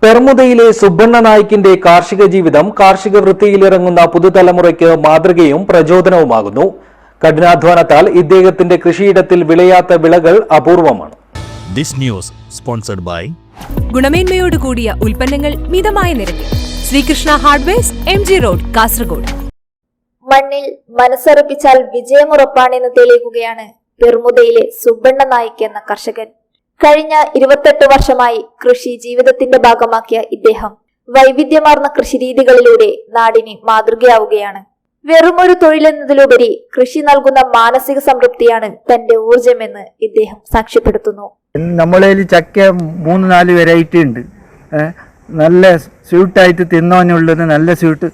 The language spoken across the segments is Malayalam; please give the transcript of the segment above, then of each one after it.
പെർമുദയിലെ സുബ്ബണ്ണ നായിക്കിന്റെ കാർഷിക ജീവിതം കാർഷിക വൃത്തിയിലിറങ്ങുന്ന പുതുതലമുറയ്ക്ക് മാതൃകയും പ്രചോദനവുമാകുന്നു. കഠിനാധ്വാനത്താൽ ഇദ്ദേഹത്തിന്റെ കൃഷിയിടത്തിൽ വിളയാത്ത വിളകൾ അപൂർവമാണ്. ദിസ് ന്യൂസ് സ്പോൺസർഡ് ബൈ ഗുണമേന്മയോട് കൂടിയ ഉൽപ്പന്നങ്ങൾ മിതമായ നിരക്കിൽ Sreekrishna hardwares MG road Kasaragod. മണ്ണിൽ മനസ്സർപ്പിച്ചാൽ വിജയമുറപ്പാണെന്ന് തെളിയിക്കുകയാണ് പെർമുദയിലെ സുബ്ബണ്ണ നായിക്ക് എന്ന കർഷകൻ. കഴിഞ്ഞ 28 വർഷമായി കൃഷി ജീവിതത്തിന്റെ ഭാഗമാക്കിയ ഇദ്ദേഹം വൈവിധ്യമാർന്ന കൃഷിരീതികളിലൂടെ നാടിന് മാതൃകയാവുകയാണ്. വെറുമൊരു തൊഴിലെന്നതിലുപരി കൃഷി നൽകുന്ന മാനസിക സംതൃപ്തിയാണ് തന്റെ ഊർജമെന്ന് ഇദ്ദേഹം സാക്ഷ്യപ്പെടുത്തുന്നു. നമ്മളെ ചക്ക 3-4 വെറൈറ്റി ഉണ്ട്. നല്ല സ്വീറ്റായിട്ട് തിന്നാനുള്ളത് നല്ല സ്വീറ്റ്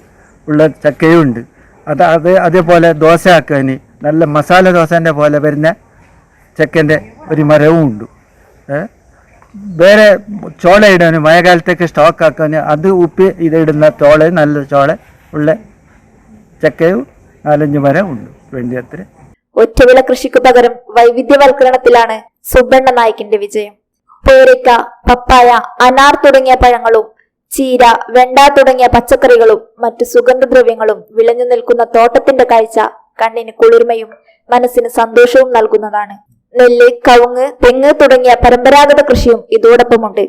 ഉള്ള ചക്കയും ഉണ്ട്. അതേപോലെ ദോശ ആക്കാൻ നല്ല മസാല ദോശൻ്റെ പോലെ വരുന്ന ചക്കൻ്റെ ഒരു മരവും ഉണ്ട്. വേറെ ചോള ഇടാൻ മഴക്കാലത്തേക്ക് സ്റ്റോക്ക് ആക്കാൻ അത് ഉപ്പി ഇതിടുന്ന ചോള നല്ല ചോള ഉള്ള ചക്കയും 4-5 മരം ഉണ്ട് വേണ്ടി അത്ര. ഒറ്റവിള കൃഷിക്ക് പകരം വൈവിധ്യവൽക്കരണത്തിലാണ് സുബ്ബണ്ണ നായിക്കിന്റെ വിജയം. പേരയ്ക്ക, പപ്പായ, അനാർ തുടങ്ങിയ പഴങ്ങളും ചീര, വെണ്ട തുടങ്ങിയ പച്ചക്കറികളും മറ്റു സുഗന്ധദ്രവ്യങ്ങളും വിളഞ്ഞു നിൽക്കുന്ന തോട്ടത്തിന്റെ കാഴ്ച കണ്ണിന് കുളിർമയും മനസ്സിന് സന്തോഷവും നൽകുന്നതാണ്. നെല്ല്, കവുങ്ങ്, തെങ്ങ് തുടങ്ങിയ പരമ്പരാഗത കൃഷിയും ഇതോടൊപ്പമുണ്ട്.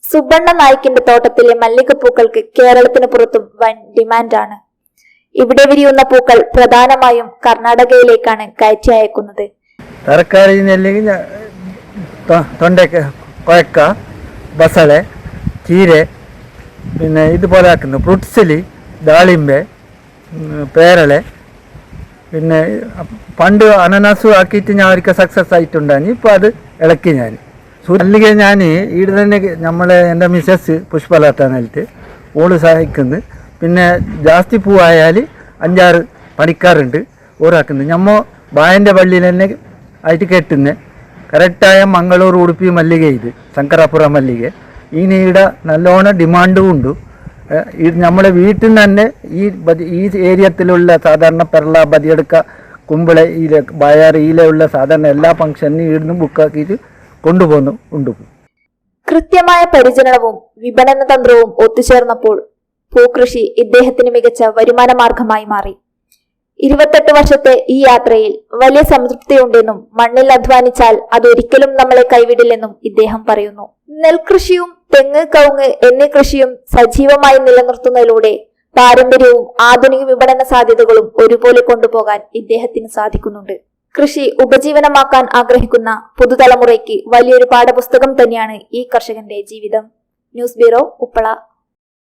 സുബ്ബണ്ണ നായിക്കിന്റെ തോട്ടത്തിലെ മല്ലികപ്പൂക്കൾക്ക് കേരളത്തിന് പുറത്തും വൻ ഡിമാൻഡാണ്. ഇവിടെ വിരിയുന്ന പൂക്കൾ പ്രധാനമായും കർണാടകയിലേക്കാണ് കയറ്റി അയക്കുന്നത്. തരക്കാരി നെല്ലിൽ തൊണ്ടയ്ക്ക, കൊഴക്ക, ബസള, ചീര, പിന്നെ ഇതുപോലെ ആക്കുന്നു. ഫ്രൂട്ട്സിൽ ദാളിമ്പ്, പേരള, പിന്നെ പണ്ട് അനനാസ് ആക്കിയിട്ട് ഞാൻ ഒരിക്കൽ സക്സസ് ആയിട്ടുണ്ടായി. ഇപ്പോൾ അത് ഇളക്കി ഞാൻ അല്ലെങ്കിൽ ഞാൻ ഇവിടെ തന്നെ എൻ്റെ മിസ്സസ് പുഷ്പലത നിലത്ത് ഓള് സഹായിക്കുന്നു. പിന്നെ ജാസ്തി പൂവായാൽ 5-6 പണിക്കാറുണ്ട് ഓരാക്കുന്നത്. നമ്മൾ ബായൻ്റെ പള്ളിയിൽ തന്നെ ആയിട്ട് കെട്ടുന്നത് കറക്റ്റായ മംഗളൂർ, ഉടുപ്പി മല്ലിക, ഇത് ശങ്കരാപുര മല്ലിക. ഇവിടെ നല്ലോണം ഡിമാൻഡും ഉണ്ട്. നമ്മളെ വീട്ടിൽ നിന്ന് തന്നെ ഈ ഏരിയത്തിലുള്ള സാധാരണ പെരള, ബദിയെടുക്ക, കുമ്പള, ഈല, ബായാർ, ഈലുള്ള സാധാരണ എല്ലാ ഫംഗ്ഷനും ഇവിടുന്ന് ബുക്കാക്കിയിട്ട് കൊണ്ടുപോകുന്നു. കൃത്യമായ പരിചരണവും വിപണന തന്ത്രവും ഒത്തുചേർന്നപ്പോൾ പൂക്കൃഷി ഇദ്ദേഹത്തിന് മികച്ച വരുമാന മാർഗമായി മാറി. 28 വർഷത്തെ ഈ യാത്രയിൽ വലിയ സംതൃപ്തിയുണ്ടെന്നും മണ്ണിൽ അധ്വാനിച്ചാൽ അതൊരിക്കലും നമ്മളെ കൈവിടില്ലെന്നും ഇദ്ദേഹം പറയുന്നു. നെൽകൃഷിയും തെങ്ങ്, കവുങ്ങ് എന്നീ കൃഷിയും സജീവമായി നിലനിർത്തുന്നതിലൂടെ പാരമ്പര്യവും ആധുനിക വിപണന സാധ്യതകളും ഒരുപോലെ കൊണ്ടുപോകാൻ ഇദ്ദേഹത്തിന് സാധിക്കുന്നുണ്ട്. കൃഷി ഉപജീവനമാക്കാൻ ആഗ്രഹിക്കുന്ന പുതുതലമുറയ്ക്ക് വലിയൊരു പാഠപുസ്തകം തന്നെയാണ് ഈ കർഷകന്റെ ജീവിതം. News bureau, Uppala.